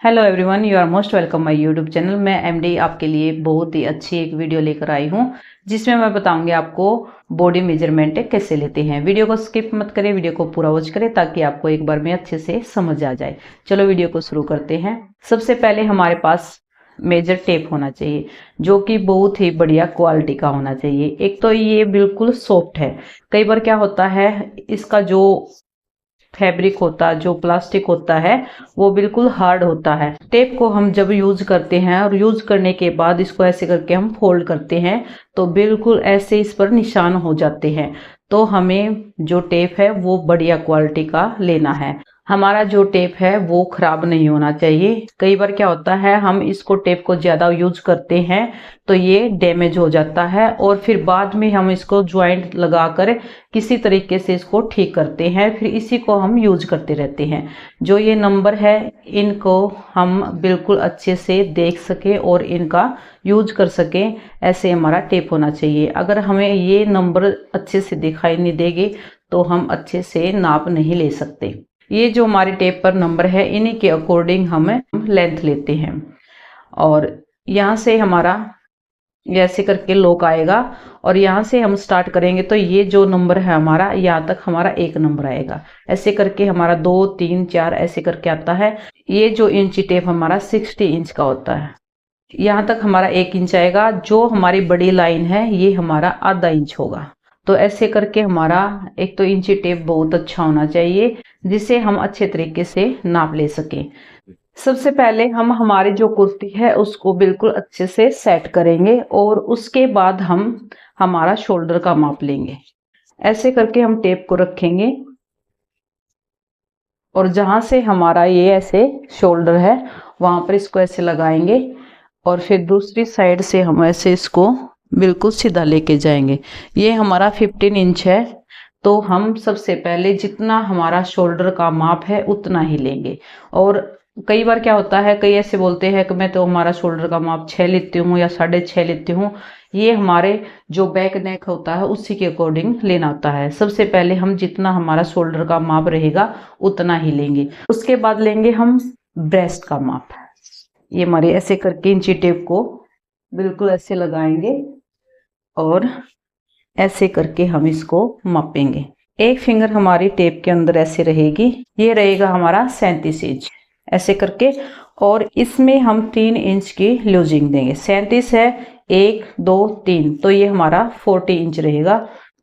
Hello everyone, you are most welcome my YouTube channel. मैं MD आपके लिए बहुत ही अच्छी एक वीडियो लेकर आई हूँ जिसमें मैं बताऊंगी आपको बॉडी मेजरमेंट कैसे लेते हैं। वीडियो को स्किप मत करें, वीडियो को पूरा वॉच करें ताकि आपको एक बार में अच्छे से समझ आ जाए। चलो वीडियो को शुरू करते हैं। सबसे पहले हमारे पास मेजर टेप होना चाहिए जो कि बहुत ही बढ़िया क्वालिटी का होना चाहिए। एक तो ये बिल्कुल सॉफ्ट है। कई बार क्या होता है, इसका जो फैब्रिक होता है, जो प्लास्टिक होता है, वो बिल्कुल हार्ड होता है। टेप को हम जब यूज करते हैं और यूज करने के बाद इसको ऐसे करके हम फोल्ड करते हैं तो बिल्कुल ऐसे इस पर निशान हो जाते हैं। तो हमें जो टेप है वो बढ़िया क्वालिटी का लेना है। हमारा जो टेप है वो खराब नहीं होना चाहिए। कई बार क्या होता है, हम इसको टेप को ज्यादा यूज करते हैं तो ये डैमेज हो जाता है और फिर बाद में हम इसको ज्वाइंट लगाकर किसी तरीके से इसको ठीक करते हैं, फिर इसी को हम यूज करते रहते हैं। जो ये नंबर है इनको हम बिल्कुल अच्छे से देख सके और इनका यूज कर सके, ऐसे हमारा टेप होना चाहिए। अगर हमें ये नंबर अच्छे से दिखाई नहीं देंगे तो हम अच्छे से नाप नहीं ले सकते। ये जो हमारे टेप पर नंबर है इन्हीं के अकॉर्डिंग हम लेंथ लेते हैं और यहाँ से हमारा ऐसे करके लॉक आएगा और यहाँ से हम स्टार्ट करेंगे तो ये जो नंबर है हमारा, यहाँ तक हमारा एक नंबर आएगा। ऐसे करके हमारा 2 3 4 ऐसे करके आता है। ये जो इंची टेप हमारा 60 इंच का होता है। यहाँ तक हमारा 1 इंच आएगा। जो हमारी बड़ी लाइन है ये हमारा आधा इंच होगा। तो ऐसे करके हमारा एक तो इंची टेप बहुत अच्छा होना चाहिए जिसे हम अच्छे तरीके से नाप ले सकें। सबसे पहले हम हमारी जो कुर्ती है उसको बिल्कुल अच्छे से सेट करेंगे और उसके बाद हम हमारा शोल्डर का माप लेंगे। ऐसे करके हम टेप को रखेंगे और जहां से हमारा ये ऐसे शोल्डर है वहां पर इसको ऐसे लगाएंगे और फिर दूसरी साइड से हम ऐसे इसको बिल्कुल सीधा लेके जाएंगे। ये हमारा 15 इंच है तो हम सबसे पहले जितना हमारा शोल्डर का माप है उतना ही लेंगे। और कई बार क्या होता है, कई ऐसे बोलते हैं कि मैं तो हमारा शोल्डर का माप 6 लेती हूँ या 6.5 लेती हूँ। ये हमारे जो बैक नेक होता है उसी के अकॉर्डिंग लेना होता है। सबसे पहले हम जितना हमारा शोल्डर का माप रहेगा उतना ही लेंगे। उसके बाद लेंगे हम ब्रेस्ट का माप। ये हमारे ऐसे करके इंची टेप को बिल्कुल ऐसे लगाएंगे और ऐसे करके हम इसको मापेंगे। एक फिंगर हमारी टेप के अंदर ऐसे रहेगी। ये रहेगा हमारा 37 इंच ऐसे करके। और इसमें हम 3 इंच की लूजिंग देंगे। 37 है, 1 2 3, तो ये हमारा 40 इंच रहेगा।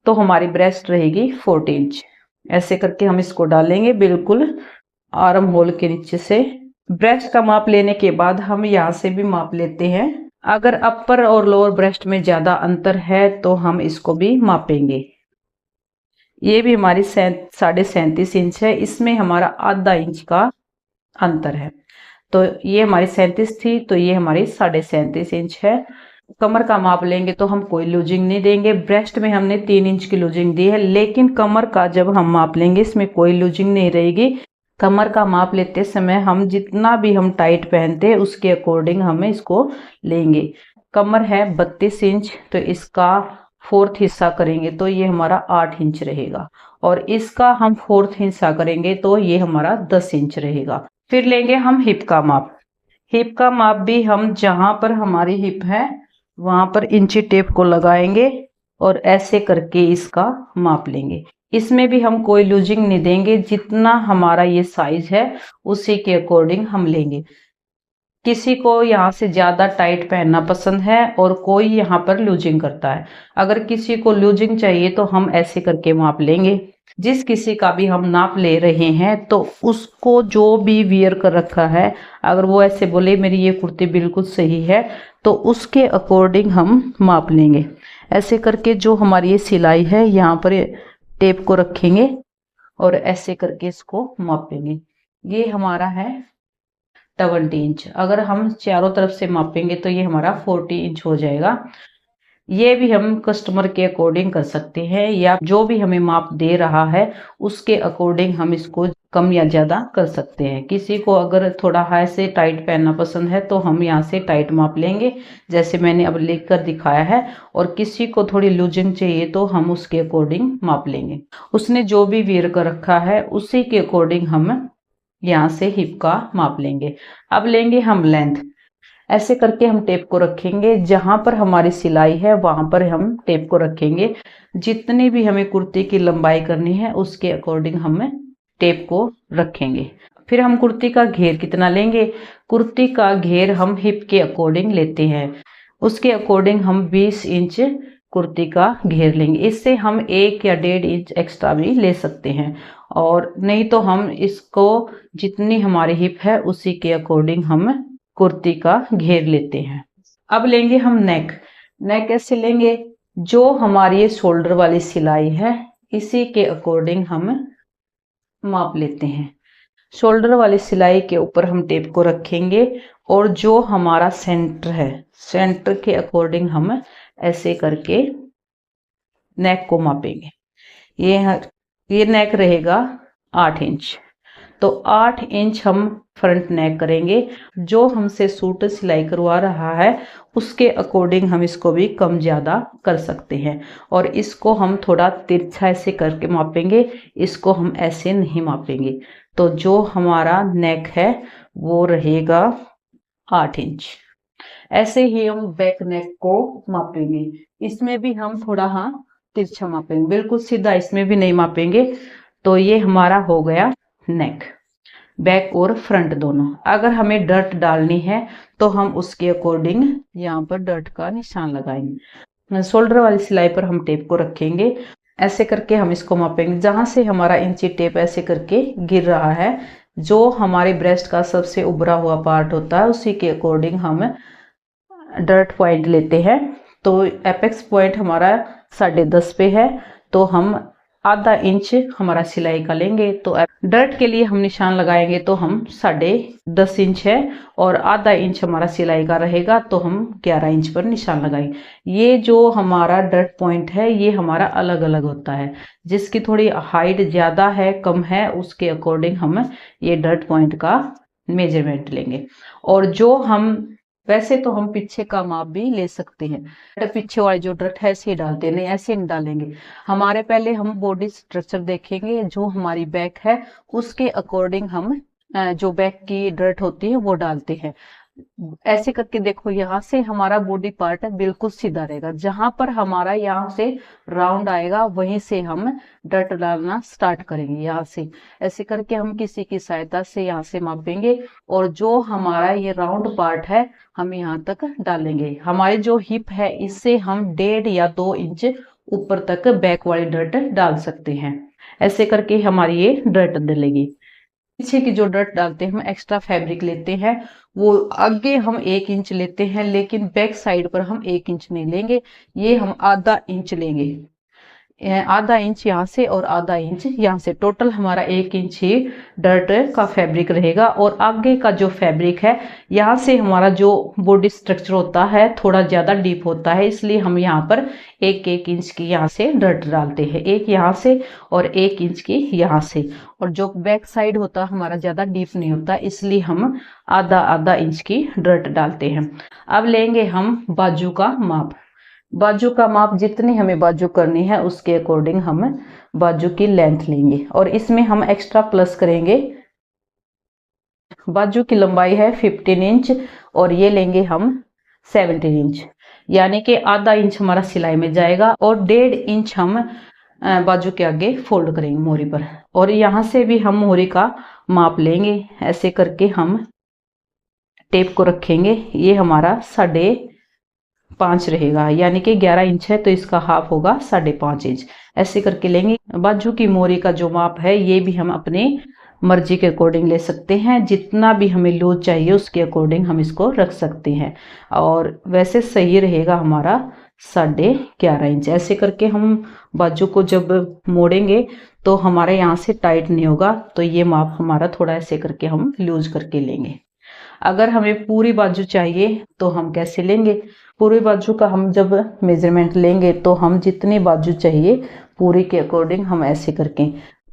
तो हमारी ब्रेस्ट रहेगी 40 इंच। ऐसे करके हम इसको डालेंगे बिल्कुल आर्म होल के नीचे से। ब्रेस्ट का माप लेने के बाद हम यहाँ से भी माप लेते हैं। अगर अपर और लोअर ब्रेस्ट में ज्यादा अंतर है तो हम इसको भी मापेंगे। ये भी हमारी 37.5 इंच है, इसमें हमारा आधा इंच का अंतर है। तो ये हमारी 37 थी तो ये हमारी 37.5 इंच है। कमर का माप लेंगे तो हम कोई लूजिंग नहीं देंगे। ब्रेस्ट में हमने 3 इंच की लूजिंग दी है, लेकिन कमर का जब हम माप लेंगे इसमें कोई लूजिंग नहीं रहेगी। कमर का माप लेते समय हम जितना भी हम टाइट पहनते हैं उसके अकॉर्डिंग हमें इसको लेंगे। कमर है 32 इंच तो इसका 4th हिस्सा करेंगे तो ये हमारा 8 इंच रहेगा और इसका हम 4th हिस्सा करेंगे तो ये हमारा 10 इंच रहेगा। फिर लेंगे हम हिप का माप। हिप का माप भी हम जहां पर हमारी हिप है वहां पर इंची टेप को लगाएंगे और ऐसे करके इसका माप लेंगे। इसमें भी हम कोई लूजिंग नहीं देंगे। जितना हमारा ये साइज है उसी के अकॉर्डिंग हम लेंगे। किसी को यहाँ से ज्यादा टाइट पहनना पसंद है और कोई यहाँ पर लूजिंग करता है। अगर किसी को लूजिंग चाहिए तो हम ऐसे करके माप लेंगे। जिस किसी का भी हम नाप ले रहे हैं तो उसको जो भी वियर कर रखा है, अगर वो ऐसे बोले मेरी ये कुर्ती बिल्कुल सही है तो उसके अकॉर्डिंग हम माप लेंगे। ऐसे करके जो हमारी ये सिलाई है यहाँ पर टेप को रखेंगे और ऐसे करके इसको मापेंगे। ये हमारा है 20 इंच। अगर हम चारों तरफ से मापेंगे तो ये हमारा 40 इंच हो जाएगा। ये भी हम कस्टमर के अकॉर्डिंग कर सकते हैं या जो भी हमें माप दे रहा है उसके अकॉर्डिंग हम इसको कम या ज्यादा कर सकते हैं। किसी को अगर थोड़ा हाई से टाइट पहनना पसंद है तो हम यहाँ से टाइट माप लेंगे जैसे मैंने अब लेकर दिखाया है, और किसी को थोड़ी लूजिंग चाहिए तो हम उसके अकॉर्डिंग माप लेंगे। उसने जो भी वियर कर रखा है उसी के अकॉर्डिंग हम यहाँ से हिप का माप लेंगे। अब लेंगे हम लेंथ। ऐसे करके हम टेप को रखेंगे, जहां पर हमारी सिलाई है वहां पर हम टेप को रखेंगे। जितनी भी हमें कुर्ती की लंबाई करनी है उसके अकॉर्डिंग हम टेप को रखेंगे। फिर हम कुर्ती का घेर कितना लेंगे, कुर्ती का घेर हम हिप के अकॉर्डिंग लेते हैं, उसके अकॉर्डिंग हम 20 इंच कुर्ती का घेर लेंगे। इससे हम 1 या 1.5 इंच एक्स्ट्रा भी ले सकते हैं, और नहीं तो हम इसको जितनी हमारी हिप है उसी के अकॉर्डिंग हम कुर्ती का घेर लेते हैं। अब लेंगे हम नेक। नेक कैसे लेंगे, जो हमारी ये शोल्डर वाली सिलाई है इसी के अकॉर्डिंग हम माप लेते हैं। शोल्डर वाली सिलाई के ऊपर हम टेप को रखेंगे, और जो हमारा सेंटर है सेंटर के अकॉर्डिंग हम ऐसे करके नेक को मापेंगे। ये नेक रहेगा 8 इंच, तो 8 इंच हम फ्रंट नेक करेंगे। जो हमसे सूट सिलाई करवा रहा है उसके अकॉर्डिंग हम इसको भी कम ज़्यादा कर सकते हैं, और इसको हम थोड़ा तिरछा ऐसे करके मापेंगे, इसको हम ऐसे नहीं मापेंगे। तो जो हमारा नेक है वो रहेगा 8 इंच। ऐसे ही हम बैक नेक को मापेंगे, इसमें भी हम थोड़ा तिरछा मापेंगे, बिल्कुल सीधा इसमें भी नहीं मापेंगे। तो ये हमारा हो गया नेक, बैक और फ्रंट दोनों। अगर हमें डर्ट डालनी है तो हम उसके अकॉर्डिंग यहाँ पर डर्ट का निशान लगाएंगे। शोल्डर वाली सिलाई पर हम टेप को रखेंगे, ऐसे करके हम इसको मापेंगे। जहां से हमारा इंची टेप ऐसे करके गिर रहा है, जो हमारे ब्रेस्ट का सबसे उभरा हुआ पार्ट होता है उसी के अकॉर्डिंग हम डर्ट पॉइंट लेते हैं। तो एपेक्स पॉइंट हमारा 10.5 पे है, तो हम आधा इंच हमारा सिलाई का लेंगे। तो डर्ट के लिए हम निशान लगाएंगे तो हम 10.5 इंच है, और आधा इंच हमारा सिलाई का रहेगा तो हम 11 इंच पर निशान लगाएंगे। ये जो हमारा डर्ट पॉइंट है ये हमारा अलग अलग होता है, जिसकी थोड़ी हाइट ज़्यादा है कम है उसके अकॉर्डिंग हम ये डर्ट पॉइंट का मेजरमेंट लेंगे। और जो हम वैसे तो हम पीछे का माप भी ले सकते हैं, पीछे वाली जो डर्ट है ऐसे डालते नहीं, ऐसे नहीं डालेंगे। हमारे पहले हम बॉडी स्ट्रक्चर देखेंगे, जो हमारी बैक है उसके अकॉर्डिंग हम जो बैक की डर्ट होती है वो डालते हैं। ऐसे करके देखो, यहाँ से हमारा बॉडी पार्ट है बिल्कुल सीधा रहेगा, जहां पर हमारा यहाँ से राउंड आएगा वहीं से हम डर्ट डालना स्टार्ट करेंगे। यहाँ से ऐसे करके हम किसी की सहायता से यहाँ से मापेंगे, और जो हमारा ये राउंड पार्ट है हम यहाँ तक डालेंगे। हमारी जो हिप है इससे हम 1.5 या 2 इंच ऊपर तक बैक वाली डर्ट डाल सकते हैं। ऐसे करके हमारी ये डर्ट डलेगी। पीछे की जो डर्ट डालते हैं हम एक्स्ट्रा फैब्रिक लेते हैं, वो आगे हम 1 इंच लेते हैं, लेकिन बैक साइड पर हम 1 इंच नहीं लेंगे, ये हम आधा इंच लेंगे। आधा इंच यहाँ से और आधा इंच यहाँ से, टोटल हमारा 1 इंच ही डर्ट का फैब्रिक रहेगा। और आगे का जो फैब्रिक है यहाँ से हमारा जो बॉडी स्ट्रक्चर होता है थोड़ा ज़्यादा डीप होता है, इसलिए हम यहाँ पर 1 इंच की यहाँ से डर्ट डालते हैं, 1 यहाँ से और 1 इंच की यहाँ से। और जो बैक साइड होता है हमारा ज़्यादा डीप नहीं होता, इसलिए हम आधा इंच की डर्ट डालते हैं। अब लेंगे हम बाजू का माप। बाजू का माप जितनी हमें बाजू करनी है उसके अकॉर्डिंग हम बाजू की लेंथ लेंगे, और इसमें हम एक्स्ट्रा प्लस करेंगे। बाजू की लंबाई है 15 इंच और ये लेंगे हम 17 इंच, यानी कि आधा इंच हमारा सिलाई में जाएगा, और 1.5 इंच हम बाजू के आगे फोल्ड करेंगे मोहरी पर, और यहाँ से भी हम मोहरी का माप लेंगे। ऐसे करके हम टेप को रखेंगे, ये हमारा 5.5 रहेगा, यानी कि 11 इंच है तो इसका हाफ होगा 5.5 इंच। ऐसे करके लेंगे। बाजू की मोहरी का जो माप है ये भी हम अपनी मर्जी के अकॉर्डिंग ले सकते हैं, जितना भी हमें लूज चाहिए उसके अकॉर्डिंग हम इसको रख सकते हैं, और वैसे सही रहेगा हमारा 11.5 इंच। ऐसे करके हम बाजू को जब मोड़ेंगे तो हमारे यहाँ से टाइट नहीं होगा, तो ये माप हमारा थोड़ा ऐसे करके हम लूज करके लेंगे। अगर हमें पूरी बाजू चाहिए तो हम कैसे लेंगे, पूरी बाजू का हम जब मेजरमेंट लेंगे तो हम जितनी बाजू चाहिए पूरी के अकॉर्डिंग हम ऐसे करके,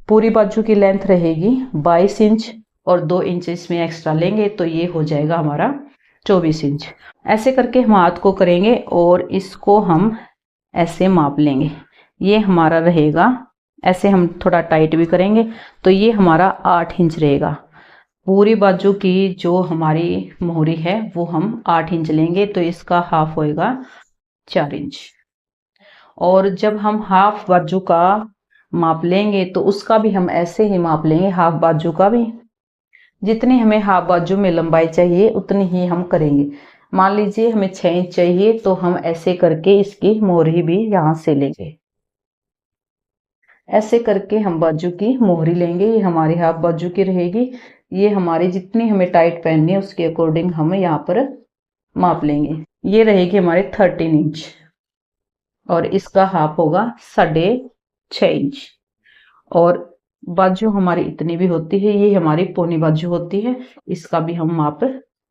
पूरी बाजू की लेंथ रहेगी 22 इंच और 2 इंच इसमें एक्स्ट्रा लेंगे तो ये हो जाएगा हमारा 24 इंच। ऐसे करके हम हाथ को करेंगे और इसको हम ऐसे माप लेंगे, ये हमारा रहेगा। ऐसे हम थोड़ा टाइट भी करेंगे तो ये हमारा 8 इंच रहेगा। पूरी बाजू की जो हमारी मोहरी है वो हम 8 इंच लेंगे, तो इसका हाफ होएगा 4 इंच। और जब हम हाफ बाजू का माप लेंगे तो उसका भी हम ऐसे ही माप लेंगे, हाफ बाजू का भी। जितनी हमें हाफ बाजू में लंबाई चाहिए उतनी ही हम करेंगे। मान लीजिए हमें 6 इंच चाहिए, तो हम ऐसे करके इसकी मोहरी भी यहाँ से लेंगे। ऐसे करके हम बाजू की मोहरी लेंगे, ये हमारी हाफ बाजू की रहेगी। ये हमारी जितनी हमें टाइट पहननी है उसके अकॉर्डिंग हम यहाँ पर माप लेंगे। ये रहेगी हमारे 13 इंच और इसका हाफ होगा 6.5 इंच। और बाजू हमारी इतनी भी होती है, ये हमारी पौनी बाजू होती है, इसका भी हम माप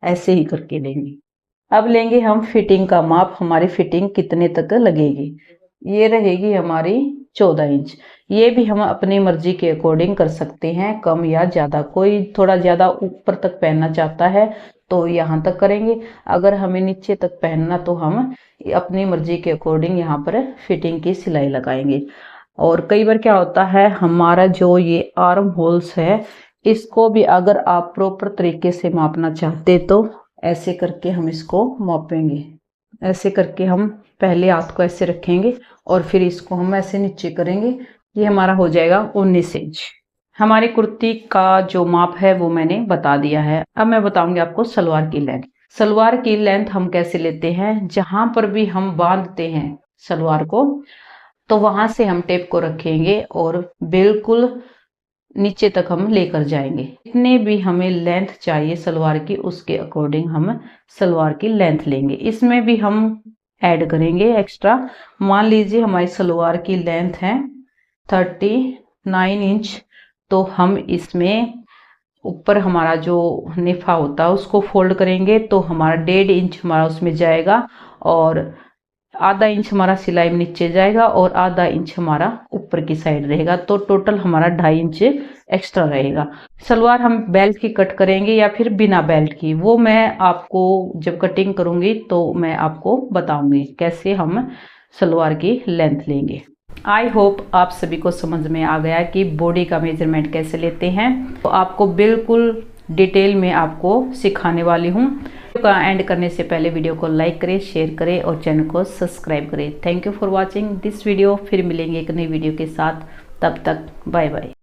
ऐसे ही करके लेंगे। अब लेंगे हम फिटिंग का माप, हमारी फिटिंग कितने तक लगेगी। ये रहेगी हमारी 14 इंच। ये भी हम अपनी मर्जी के अकॉर्डिंग कर सकते हैं, कम या ज़्यादा। कोई थोड़ा ज़्यादा ऊपर तक पहनना चाहता है तो यहाँ तक करेंगे, अगर हमें नीचे तक पहनना तो हम अपनी मर्जी के अकॉर्डिंग यहाँ पर फिटिंग की सिलाई लगाएंगे। और कई बार क्या होता है, हमारा जो ये आर्म होल्स है इसको भी अगर आप प्रॉपर तरीके से मापना चाहते तो ऐसे करके हम इसको मापेंगे। ऐसे करके हम पहले हाथ को ऐसे रखेंगे और फिर इसको हम ऐसे नीचे करेंगे। ये हमारा हो जाएगा 19 इंच। हमारी कुर्ती का जो माप है वो मैंने बता दिया है। अब मैं बताऊंगी आपको सलवार की लेंथ। सलवार की लेंथ हम कैसे लेते हैं, जहां पर भी हम बांधते हैं सलवार को तो वहां से हम टेप को रखेंगे और बिल्कुल नीचे तक हम लेकर जाएंगे। जितने भी हमें लेंथ चाहिए सलवार की उसके अकॉर्डिंग हम सलवार की लेंथ लेंगे। इसमें भी हम ऐड करेंगे एक्स्ट्रा। मान लीजिए हमारी सलवार की लेंथ है 39 इंच, तो हम इसमें ऊपर हमारा जो निफा होता है उसको फोल्ड करेंगे तो हमारा 1.5 इंच हमारा उसमें जाएगा और आधा इंच हमारा सिलाई में नीचे जाएगा और आधा इंच हमारा ऊपर की साइड रहेगा, तो टोटल हमारा 2.5 इंच एक्स्ट्रा रहेगा। सलवार हम बेल्ट की कट करेंगे या फिर बिना बेल्ट की, वो मैं आपको जब कटिंग करूंगी तो मैं आपको बताऊंगी कैसे हम सलवार की लेंथ लेंगे। आई होप आप सभी को समझ में आ गया कि बॉडी का मेजरमेंट कैसे लेते हैं। तो आपको बिल्कुल डिटेल में आपको सिखाने वाली हूँ। वीडियो का एंड करने से पहले वीडियो को लाइक करें, शेयर करें और चैनल को सब्सक्राइब करें। Thank you for watching this video. फिर मिलेंगे एक नई वीडियो के साथ, तब तक बाय बाय।